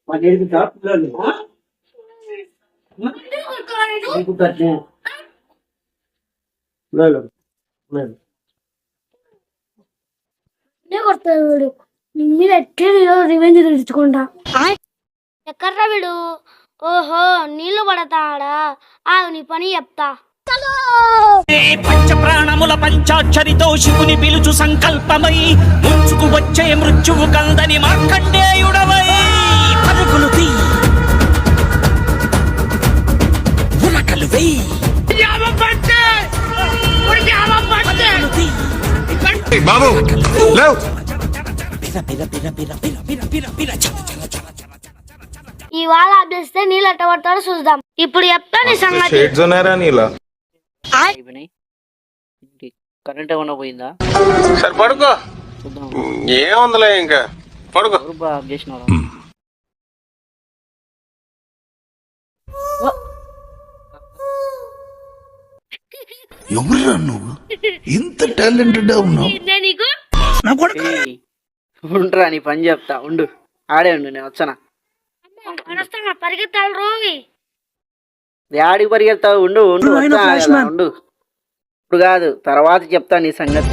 మా నేర్పుతా పిల్లలు కొడతాడు వీడు మీద ఎట్లా రివెంజ్ తెచ్చుకుంటా. ఎక్కడ్రా వీడు? ఓహో నీళ్లు పడతాడా? ఆగు నీ పని చెప్తా. పంచ ప్రాణముల పంచాక్షరితో శివుని పిలుచు సంకల్పమై ముంచుకు వచ్చే మృత్యువు కందని మార్కండేయుడవై పరుగులు తీ ఉరకలు వేయి బాబు ఇవాళ అభ్యస్తే నీళ్ళు ఎట్ట పడతాడో చూద్దాం. ఇప్పుడు చెప్తా నీ సంగతి. కరెంట్ ఏమన్నా పోయిందా? సరే పడుకో, ఏముందిలే ఇంకా పడుకో. ఎవరురా నువ్వు? ఇంత టాలెంటెడ్ ఉన్నావు. ఉండరా నీ పని చెప్తా, ఉండు ఆడే ఉండు, నేను వచ్చానా. పరిగెత్తాలి రోగి. ఆడికి పరిగెత్తావు, ఉండు ఉండు ఉండు. ఇప్పుడు కాదు, తర్వాత చెప్తా నీ సంగతి.